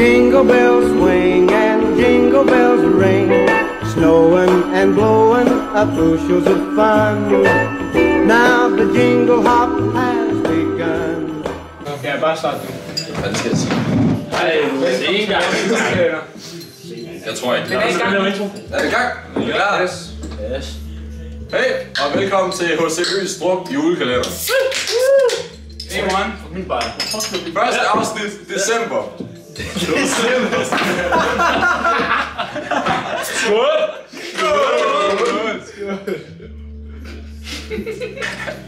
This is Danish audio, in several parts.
jingle bells swing and jingle bells ring, snowing and blowing up bushels of fun. Now the jingle hop has begun. Ja, bare start. Hvad skal jeg sige? En gang. Jeg tror ikke. Er det i gang? Er det i gang? Er I klar? Yes. Hey, og velkommen til H.C. Ø's Druk julekalender. Hey, man. Min bare. Første afsnit, december. Skål!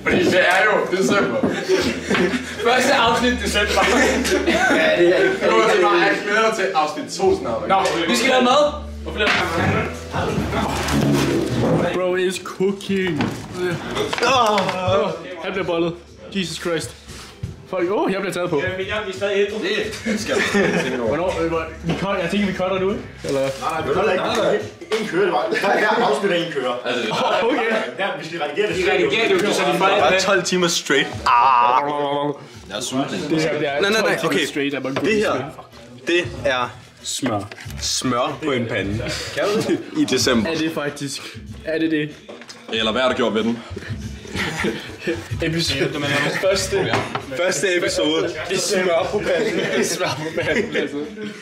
Fordi det er jo december. Første afsnit december. Ja, det er ikke. Nu er det bare, jeg glæder dig til afsnit 2 snart. Nå, vi skal lave mad. Hvorfor laver vi Bro is cooking. Han bliver bollet. Jesus Christ. Folk, jeg bliver taget på. Vi er stadig ædru. Det skal jeg. Hvornår? Jeg tænker, vi cutter nu, ikke? Eller? Nej. En kører, det var. Her afslutter en kører. Okay. Ja, vi skal redigere det. Vi redigerer det jo, så de fejl. Bare 12 timer straight. Jeg er sulten. Det her bliver Nej, okay. straight. Det her, det er smør. smør på en pande. Kan du det? I december. Er det faktisk? Er det det? Eller hvad har du gjort ved den? Første episode. Det er smør på panden. Smør på panden, altså.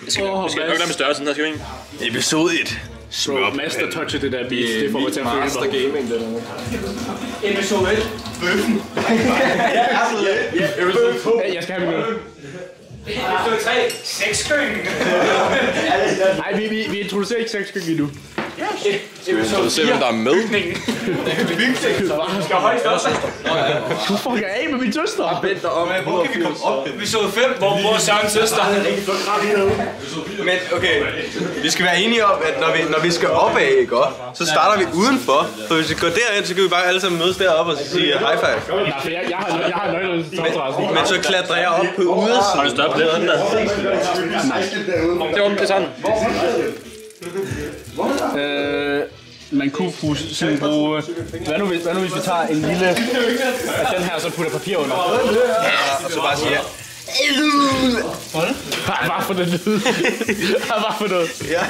Vi skal nok med størrelsen, der skal vi ikke. Episode 1. Bro, master toucher det der beat. Det får mig til at føle Master mig. gaming, det der. Episode 1. Bøffen. Episode 2. Hey, jeg skal have min møde. Episode 3. Sexkøkken. Nej, vi introducerer ikke sexkøkken endnu. Episode Se, hvem der er med. skal højst også. Du fucker af med min søster. Vent dig om. Hvor kan vi komme op? Episode 5, hvor bror Sørens søster. Men okay, vi skal være enige om, at når vi skal opad, ikke, så starter vi udenfor. For hvis vi går derind, så kan vi bare alle sammen mødes deroppe og sige high five. Nej, for jeg har nøglen til topterrassen. Men så klatrer jeg op på udersiden. Har du større billeder end der? Det er sådan. Man kunne sådan bruge... Hvad nu hvis vi tager en lille... At den her så putter papir under? Og så bare siger jeg. Hvad for det lyd? Hvad for noget? Ja,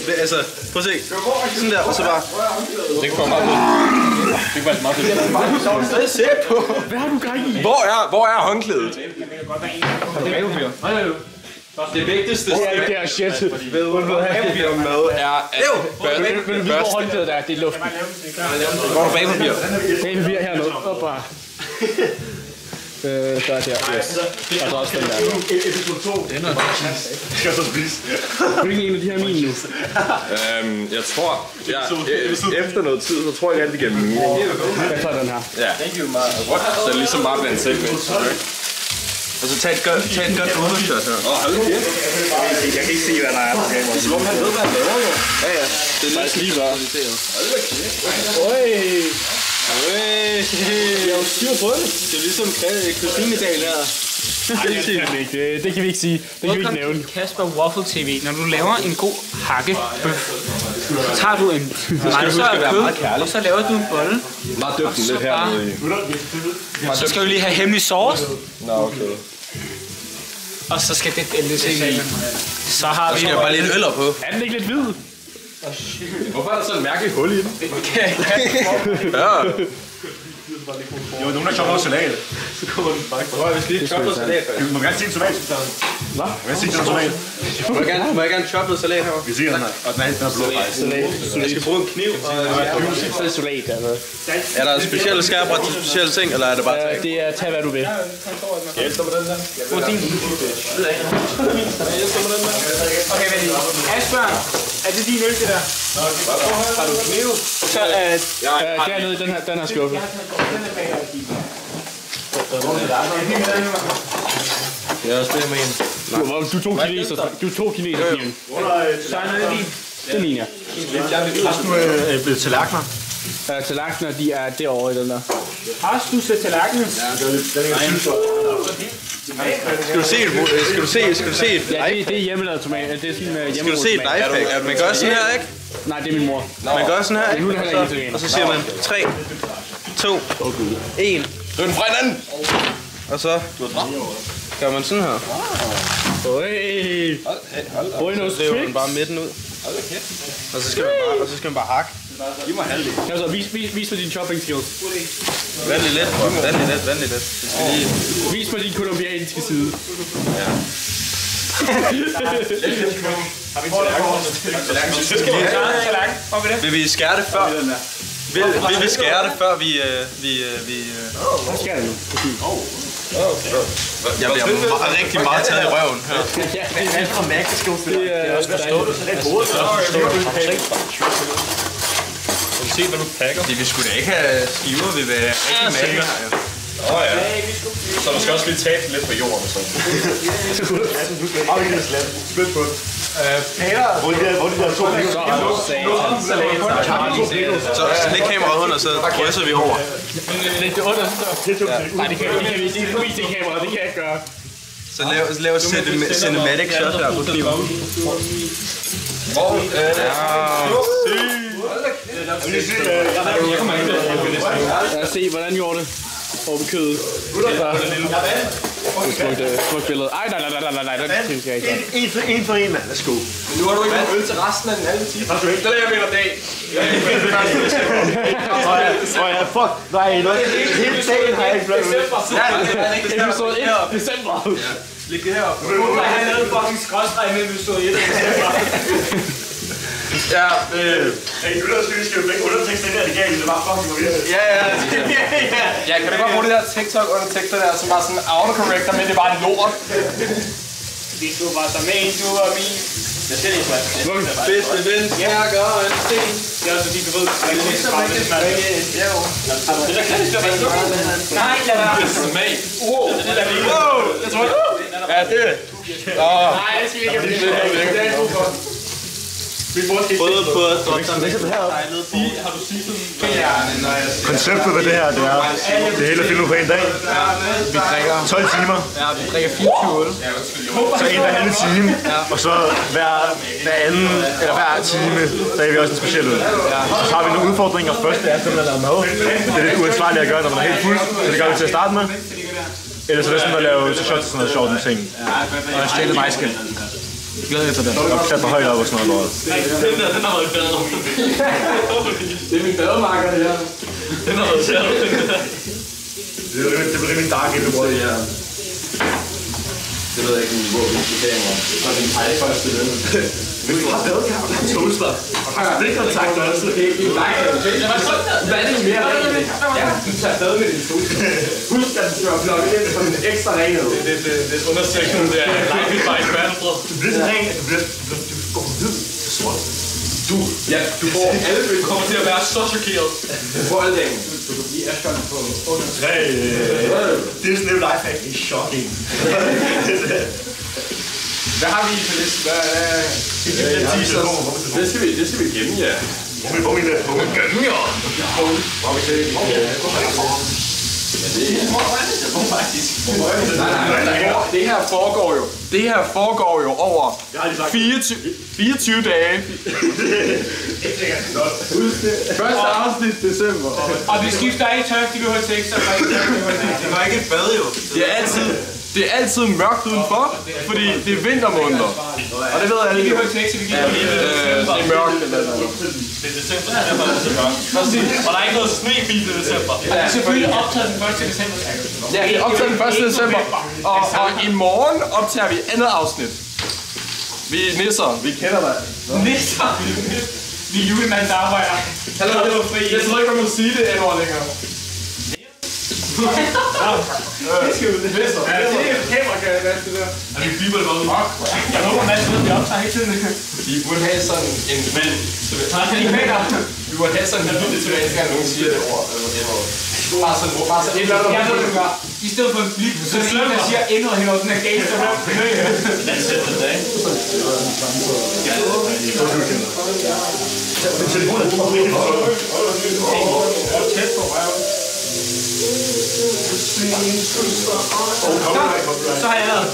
det, altså, prøv at se. Sådan der, og så bare. Det kommer meget ud. Det er faktisk meget fedt. Hvad ser på? Hvad har du gang i? Hvor er håndklædet? Det vigtigste Det er shit. Bagpapir med er Vil du vide, hvor håndklædet er? Det er luften. hvor er bagpapir? Bagpapir hernede. Oppa. Så er det her. Yes. Og så også den der. Episode 2. Skal så spise. Hvilken en af de her mine nu? Jeg tror, efter noget tid, så tror jeg alt igennem nu. Jeg tager den her. Ja. Så det er ligesom bare blandt selv med. Og så tag et godt udendørsshot her. Hold kæft. Jeg kan ikke se, hvad der er på kameraet. Det er som om han ved, hvad han laver, jo. Ja. Det er Faktisk lige bare. Jeg er jo styr på det. Det er ligesom Christine-dagen her. Det kan vi ikke sige. Det kan vi ikke nævne. Kasper Waffle TV. Når du laver en god hakkebøf, så tager du en masser af kød, og så laver du en bolle. Meget dygtig lidt hernede i. Så skal du lige have hemmelig sauce, Nå, okay. og så skal det ældes ind i. Så har vi... Skal jeg bare lidt øller på? Er den ikke lidt hvid? Hvorfor er der sådan en mærkelig hul i den? Jo, nogen der chopper noget salat. Så kommer den faktisk. Hvor er vi skal lige choppe noget salat? Du må gerne sige en tomat. Hvad? Må jeg sige en tomat? Må jeg gerne choppe noget salat her? Vi siger den her. Og den er blå faktisk. Jeg skal bruge en kniv. Så er det salat, altså. Er der specielle skærbræt til specielle ting, eller er det bare tag? Det er tag hvad du vil. Jeg elsker med den her. Okay, vent lige. Asbjørn, er det din øl, det der? Har du kniv? Så Dernede, den her skuffe. Jeg er også det med en. Du tog kineserkniven. så er noget din. Den ligner. Har du blevet tallerkener? Tallerkener, de er derovre i den der. Har du så tallerkenen? Skal du se et Ja, det er hjemmelavet tomat. Det er sådan Skal du se et lifehack? At man gør sådan her, ikke? Nej, det er min mor. Man gør sådan her, Nu er det heller ikke ikke? italiener. Og så siger man 3, 2, 1. Løn fra hinanden! Og så gør man sådan her. Buenos Så river tricks. den bare midten ud. Og så skal man bare hakke. Giv mig halvdelen. Altså, vis mig dine chopping skills. Vandlig let, bror. Vandlig let. Vi skal lige... Vis mig din kolumbianske side. Vil vi skære det før? Vil vi skære det før vi... Hvad sker der nu? Jeg bliver rigtig meget taget i røven her. Alt fra Mac, det skal jo Det er også dejligt. Kan du se, hvad du pakker? Vi skulle da ikke have skiver, vi vil have rigtig mækker her. Åh ja. Så du skal også lige tabe lidt på jorden og sådan. afvikle slet. Spyt på det. Peter, hvor de der to penge. Så læg kameraet under, så krydser vi over. Læg det under, så. Nej, det kan vi ikke. Det er vise det kamera, det kan jeg ikke gøre. Så lav cinematic shot her på kniven. Lad os se, hvordan gjorde det. Over kødet. Smukt billede. Ej, nej. Det skal jeg ikke. En for en, mand. Værsgo. Nu har du ikke øl til resten af den halve time. Det er det, jeg mener dag. Fuck. Nej, hele dagen har jeg ikke blevet øl. Episode 1. December. Læg det heroppe. Han lavede fucking skrådstræk med episode 1. Ja, Hey, du der skal skrive ikke undertekster der, det gav det var fucking vildt. ja. Ja, kan du godt bruge det der TikTok undertekster der, som var sådan autocorrector, men det var lort. Hvis du var som en, du var min. Jeg ser ikke, hvad Bedste ven, stærker og en sten. det er også fordi, du ved, at det er smart, det smager. Det der kan det være sukker. Nej, lad være. Smag. Det der lige. Jeg tror ikke. Ja, det. Nej, det skal vi ikke have. Det er god for. Både på Konceptet ved det her, det er det hele filmen på en dag. vi drikker. 12 timer. Ja, vi drikker 24 øl. Så en hver halve time. Og så hver anden, eller hver time, der er vi også en speciel øl. Og så har vi nogle udfordringer. Første er simpelthen at lave mad. Det er lidt uansvarligt at gøre, når man er helt fuld. Så det gør vi til at starte med. Ellers er det sådan at lave shots og sådan noget sjovt med ting. Og jeg stjæler majskæld. Glæder jeg til det. Og klatre højt op og sådan noget lort. Den har været bedre. Det er min bademarker, det her. Den har været sjovt. Det bliver rimelig dark i det, bror. Det ved jeg ikke, hvor vi skal kamera. Og den pege første den. Hvis du har badekar, og toaster, og har stikkontakt også. Hvad er det mere rigtigt? Ja, du tager bad med din toaster. Husk, at du skal være plukket ind for den ekstra renhed. Det er undersektionen, det er live i bare ekspertbrød. Du bliver så ren, at du går hvid til sort. Ja, du får alle vil kommer til at være så chokeret. Du får alle dagen. Du kan blive Ashton på under 3. Disney Lifehack is shocking. Hvad har vi på listen? Hvad er det? Det skal vi gemme, ja. Hvor min gemme, ja. Hvor vi til? Det her foregår jo over 24 dage. Første afsnit december. Og vi skifter ikke tøj, fordi du har tekster. Det var ikke et bad, jo. Det er altid mørkt udenfor, fordi det er vintermåneder. Og det ved alle. Vi har tekster, vi giver Det er mørkt. Det er december, derfor er det så mørkt. Og der er ikke noget snebil i december. Det er selvfølgelig optaget den 1. december. Ja, det er optaget den 1. december. Og i morgen optager vi andet afsnit. Vi er nisser. Vi kender dig. Nisser. Vi er julemanden, der arbejder. Jeg tror ikke, man må sige det endnu længere. Det skal jo det bedste. Ja, det er kamera, kan jeg vaske det der. Og vi biber det bare ud. Jeg håber, man ved, at vi optager hele tiden. Vi burde have sådan en... Men... Vi burde have sådan en lille til hver gang, nogen siger det ord. Bare sådan et eller andet. Jeg ved det godt. I stedet for en flip, så er det en, der siger endnu hen over den her gate, så er Lad os sætte det af. tæt på røven. Så har jeg lavet.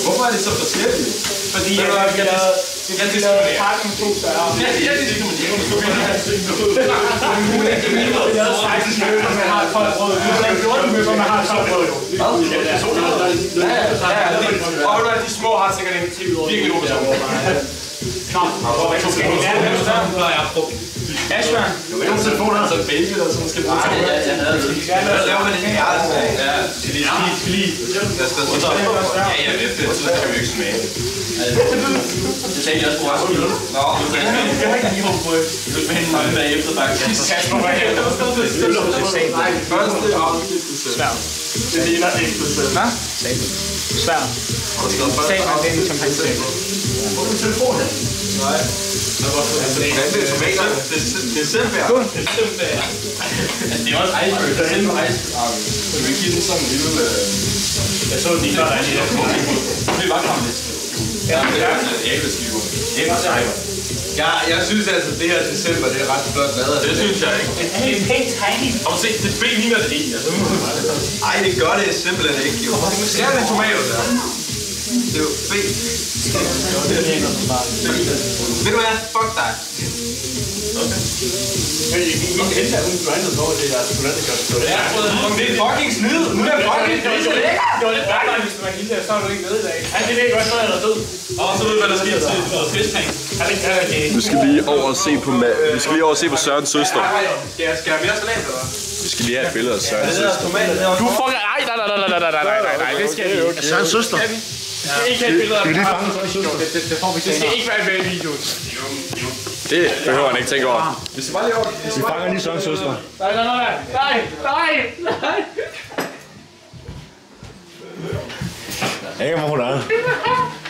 Hvorfor er det så forskelligt? Fordi Jeg diskriminerer. Pakken med 2 større. Jeg diskriminerer. Jeg havde 16 møbler, man har et koldt brød. Jeg havde 14 møbler, man har et koldt brød. Hvad? Og de små har sikkert en virkelig god person. Nå, så skal vi lære det, så bliver jeg brugt. Ashman. Jeg har telefon, der er sådan en baby, der sådan skal bruge. Hvad laver man det her? Ja, lige. Ja, det kan vi ikke smage. Det sagde jeg også på resten. Nå, jeg har ikke lige håbet på det. Du skal hente mig bagefter, faktisk. Kasper, hvad er det? Svær. Det ligner ikke det selv. Hvad? Svær. Sag mig den champagne. Hvor er telefonen? Nej. Det er smager. Det er selvbær. Det er også iceberg. Det er selv iceberg. Du vil give den sådan en lille... Jeg så den lige før, der er lige der. Det er bare kommet. Ja, det er æbleskiver. Jeg synes altså, det her december, det er ret flot lavet. Det synes jeg ikke. Det er pænt tegning. Har du set, det B ligner det E. Ej, det gør det simpelthen ikke. Jo, det er en tomater der. det er jo B. Ved du hvad? Fuck dig. Men I kan hente af hun grindet på, det er chokolade. Det er fucking snyd. Nu er det fucking snyd. Det var lidt værre, hvis du var lille, så er du ikke med i dag. Han det ved godt, så er der død. Og så ved du, hvad der sker til noget fiskpeng. Vi skal lige over og se på Sørens søster. Skal jeg have mere salat, eller? Vi skal lige have et billede af Sørens søster. Du fucker... Nej, det skal vi ikke. Sørens søster? Vi skal ikke have et billede af Skal vi lige fange Sørens søster? Det skal ikke være med i videoen. Det behøver han ikke tænke over. Vi skal bare lige over det. Vi fanger lige Sørens søster. Nej. Hey, hvor hun er.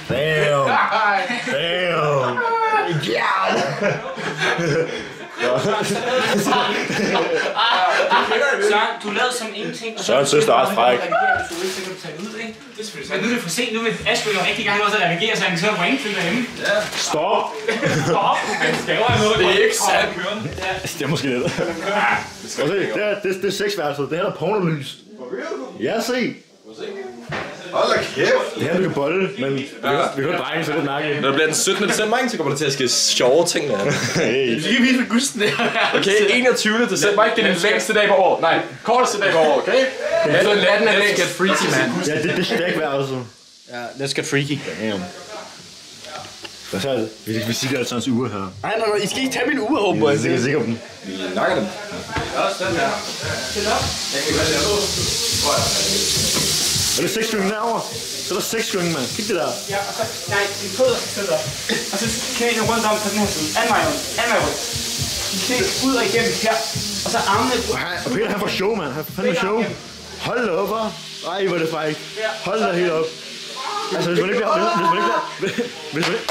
Damn. Søren, du lavede som ingenting. Sørens søster er ret fræk. Men nu er det for sent. Nu vil Asbjørn jo rigtig gerne også at reagere, så han kan så ringe til derhjemme. Stop. Det er ikke særlig kørende. Det er måske lidt. Det er sexværelset. Det her er pornolys. Ja, se. Hold da kæft. Det her, du kan bolle, men vi kan drenge, så det er nakke. Når det bliver den 17. december, så kommer der til at ske sjove ting der. Hey. Vi kan vise med gusten der. Okay, 21. december, ikke? Det er den længste dag på året. Nej, korteste dag på året, okay? Ja, så natten er længst. Get freaky, man. Ja, det er stækværelset. Ja, let's get freaky. Damn. Hvad så er det? Vi siger altså hans uge her. Nej, I skal ikke tage min uge, håber jeg. Jeg er sikker på den. Vi nakker dem. Er det 6 stykker derovre? Så er der 6 stykker, mand. Kig det der. Ja, og så... Nej, din fødder skal sidde op. Og så knæene rundt om på den her side. Anden vej rundt. Din knæ ud og igennem her. Og så armene... Og Peter, han får show, mand. Han får fandme show. Hold da op, hva'? Ej, hvor er det frækt. Hold da helt op. Altså, hvis man ikke bliver... Hvis man ikke...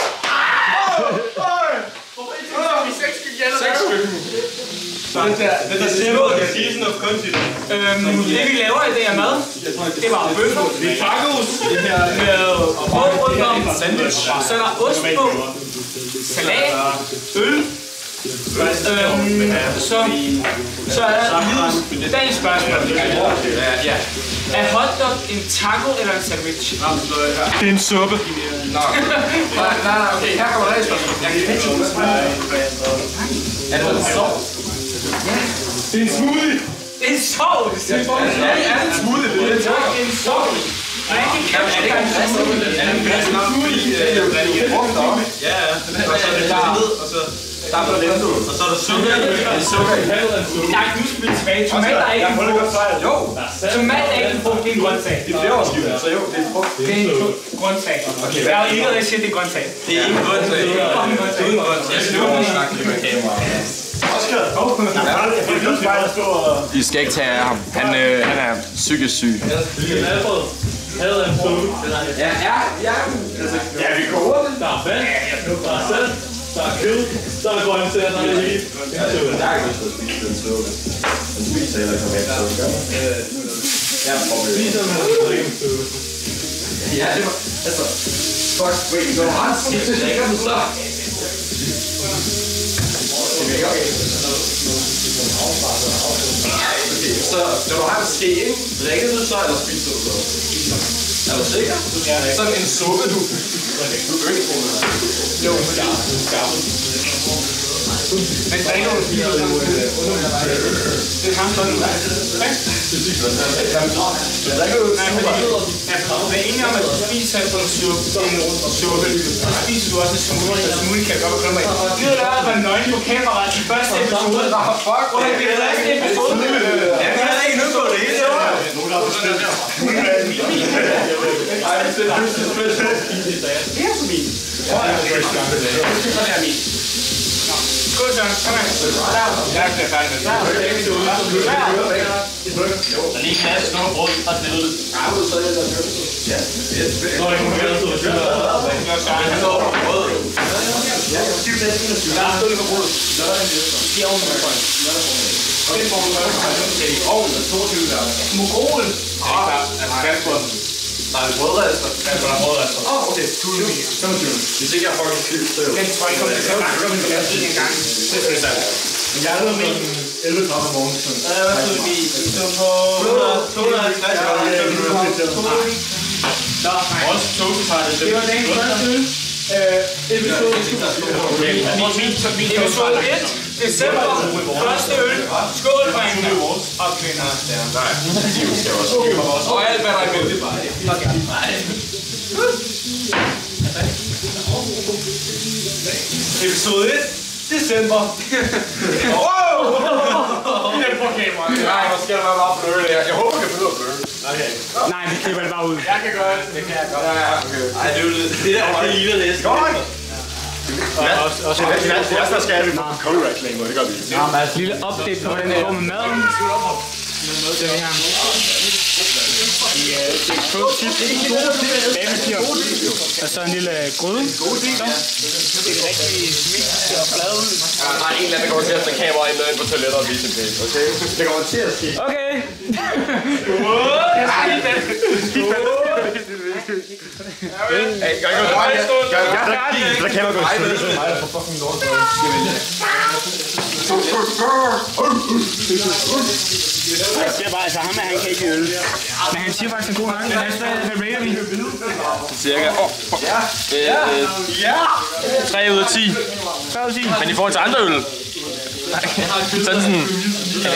Det der simple season of country. Det vi laver i det her mad, det var bøffer, tacos med brød rundt om, sandwich, og så er der ost på, salat, øl, så er der dagens spørgsmål. Er hotdog en taco eller en sandwich? Det er en suppe. Nej, okay, her kommer der et spørgsmål. Jeg kan ikke er det en sovs? Det er en smoothie. Det er en sovs! Ja, det er en smoothie. Det er en sovs! Er det ikke en smoothie? Er det ikke en smoothie? Det er jo en frugt op. Ja, og så er det der ned, og så... Der er der lidt, og så er der sukker i. Nej, nu skal vi tilbage. Tomat er ikke en frugt. Jo. Tomat er ikke en frugt, det er en grøntsag. Det er flerårsgivet, så jo, det er en frugt. Det er en grøntsag. Jeg har ikke noget at sige, det er grøntsag. Det er ikke grøntsag. Det er uden grøntsag. Jeg skal jo snakke med kameraet. I skal ikke tage af ham. Han er psykisk syg. Ja, vi går over det. Der er vand, der er salt, der er kød, der er grøntsager, der er det hele. Jeg har ikke lyst til at spise den suppe. Den spiser heller ikke så meget suppe. Jeg spiser med suppe. Ja, det var... Altså... Fuck, wait, så har han skiftet lækker du så. Okay, så når du har en ske, drikker du så, eller spiser du så? Er du sikker? Sådan en suppe, du. Jo, men drikker du det er ham sådan. Nej, fordi det er enige om, at du spiser på en suppe, så spiser du også en smoothie, og smoothie kan jeg godt komme af. Gider du at være nøgen på kameraet i første episode? Fuck, hvor er det første episode? Ja, vi har ikke nødt på det hele. Nogen har bestilt. Ej, det er Det er så min. Sådan er min. Skål, Søren. Kom her. Jeg er færdig med det. Der lige en masse store brød og stillet det. Ja, det er ikke noget, der er han går over brød. Ja, jeg skal tage det. Der er stået på brød. Det er ovnen. Det får du i ovnen. 22 der. Mogol. Ja, der er på den. Der er brødrester. Ja, der er brødrester. Okay. 25. Hvis ikke jeg får en skyld, så er den tror jeg kommer til at gøre det en gang. det er sandt. Jeg er med 11 om morgenen. Hvad stod vi? Vi stod på 250. Nå, Også toastparty. det var dagens første øl. Episode 1. December. Første øl. Skål, drengene og kvinder. Og alt, hvad der er imellem. Episode 1. December. Wow! Det er på kameraet. Nej, hvor skal der være bare bløde der. Jeg håber, jeg kan finde ud af bløde. Nej, vi klipper det bare ud. Jeg kan gøre det. Det kan jeg godt. Ej, det er jo det der, det ligner det. Godt! Det er der skal vi få copyright claim, det gør vi ikke. Lille update på, hvordan det går med maden. Det her. Det er cold chips, babeskir, og så en lille gryde. Det er rigtig smidt og flad ud. Der er en eller anden, der kommer til at tage kamera ind på toilettet og vise en pæk, okay? Det kommer til at ske. Okay. Der kan man gå i stykker, så mig der får fucking lort. Jeg siger bare, altså ham her, han kan ikke øl. Men han siger faktisk en god nok. Hvad rater vi? Cirka. Ja! 3 ud af 10. 3 ud af 10. Men i forhold til andre øl. Sådan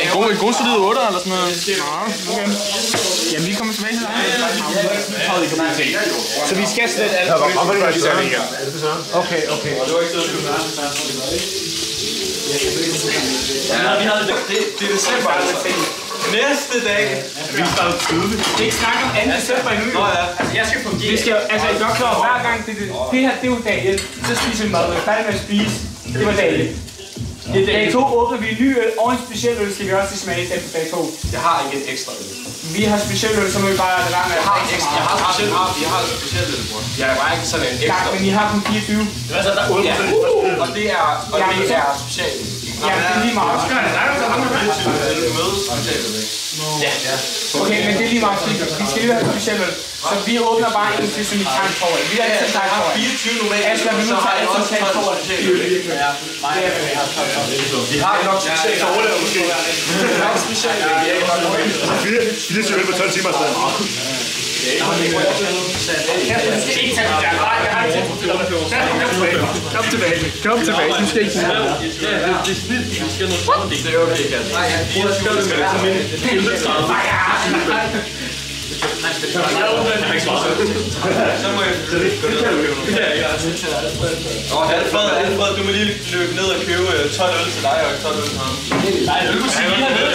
en god solid 8 eller sådan noget. Okay. Jamen, vi kommer tilbage til dig. Så vi skal slet alt. Okay. Ja, vi havde det er december. Næste dag. Vi starter tidligt. Det er ikke snak om 2. december endnu. Nå ja, altså jeg skal fungere. Vi skal, altså I er godt klar over, hver gang det her, det er jo dag 1. Så spiser vi mad. Vi er færdige med at spise. Det var dag 1. Dag 2 åbner vi en ny øl, og en speciel øl skal vi også smage til på dag 2. Jeg har ikke en ekstra øl. Vi har speciel øl, så må vi bare lade være med at have ekstra. Jeg har en speciel øl, bror. Jeg er bare ikke sådan en ekstra. Ja, men I har kun 24. Det er så der 8. Og det er special. Ja, det er lige meget. Ja. Okay, men det er lige meget. Vi skal lige have en speciel øl. Så vi åbner bare en til, som I kan få. Vi har altid sagt for. 24 normalt. Asger, vi må tage altid tage for. Vi har nok special. Så overlever måske. Vi har ikke special. Vi er selvfølgelig på 12 timer stadig. Kom tilbage. Du skal ikke sige noget. Det er okay, Kat. Nej, jeg skal det med det. Så må jeg Alfred, du må lige løbe ned og købe 12 øl til dig og 12 øl til ham. Nej, det er jo sige, vi har nede.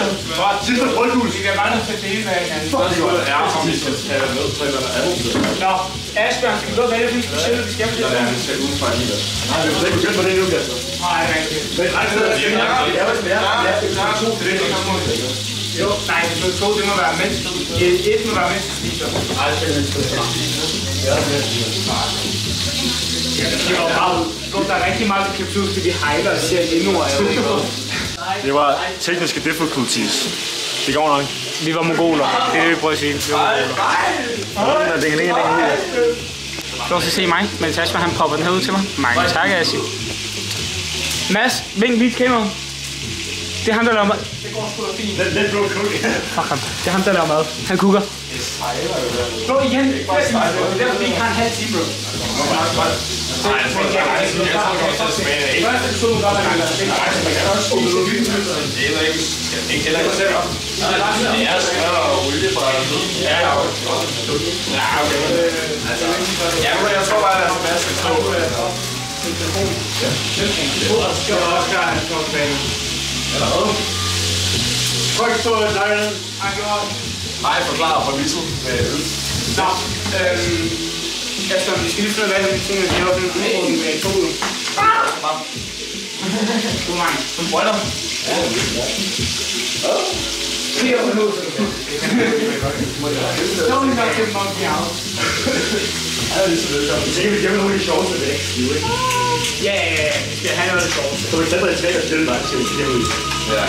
Vi bliver bare nødt til at dele med hinanden. Nå, Asger, skal vi gå og vælge hvilken specielle vi skal på det? Nej, vi må ikke begynde på det nu, Kasper. Nej, rigtigt. Jo, nej, det 2, det må være mens du... 1 må være mens du spiser. Det var bare ud. Der er rigtig meget, der kan ud, fordi vi hejler og ser endnu af. Det var tekniske difficulties. Det går nok. Vi var mongoler. Det er det, vi prøver at sige. Vi var mongoler. Lov til at se mig, mens Asger han popper den herude til mig. Mange tak, Asger. Mads, vink lige til kameraet. Det er ham, der laver mad. Fuck ham. Det er ham, der laver mad. Han kukker. Bro, igen. Det er derfor, vi ikke har en halv time, bro. Jeg tror bare, der er masse Tryk på nøglen. Nej, forklare præmissen med øl. Nå, vi skal lige finde ud af, hvad vi tænker, vi har den udfordring med to. Hvor mange? Som brøller. Don't knock him monkey out. Så kan vi gemme nogle af de sjoveste væk. Ja, skal have noget af det sjoveste. Så vi sætter et træk og stille dig til at ud. Ja,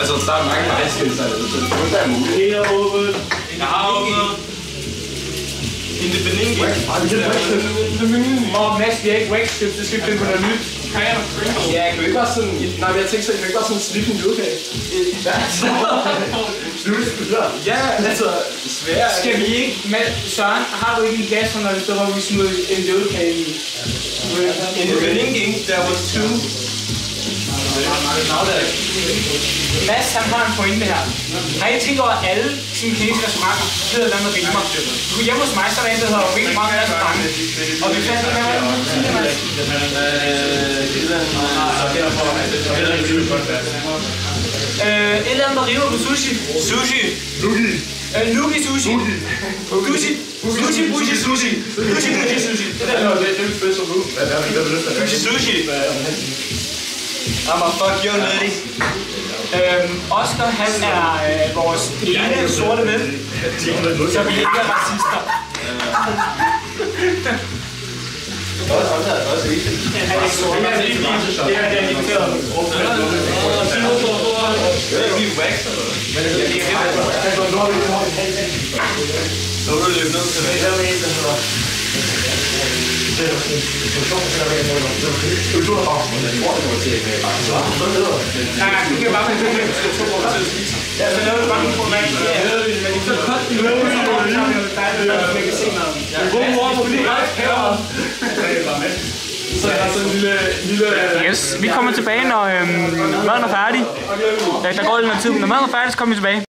altså der er mange rejskilser, så det er ikke muligt. Det er åbent. Jeg har åbnet. In the beginning. Og Mads, vi har ikke wax-skift, så skal vi finde på noget nyt. Ja, kan du ikke bare sådan... Nej, men jeg tænkte så, kan du ikke bare sådan slippe en jordkage? Ja, altså... Svært. Skal vi ikke... Søren, har du ikke en gas, når vi står, hvor vi smider en jordkage i? In the beginning, there was two. Mads, han har en pointe her. Har I tænkt over, at alle sine kinesiske restauranter hedder hvad med rimer? Du er hjemme hos mig, så er der en, der hedder Ring Mange Restaurant. Og vi fandt det her, hvad er et eller andet, der rimer på sushi. Sushi. Nugi sushi. Sushi. Sushi bushi sushi. Sushi bushi sushi. Det der er det bedste som nu. Sushi sushi. I'm a fuck your lady. Oscar, han er vores ene sorte ven, så vi ikke er racister. Han er ikke sorte, men det er det, han inviterer. Så er du løbet ned til det. Du kan bare med det. Ja, så laver du bare nogle format. Men så kort den løb, så kan se noget. God morgen, fordi så jeg har sådan en lille... Yes, vi kommer tilbage, når maden er færdig. Der går lidt noget tid, når maden er færdig, så kommer vi tilbage.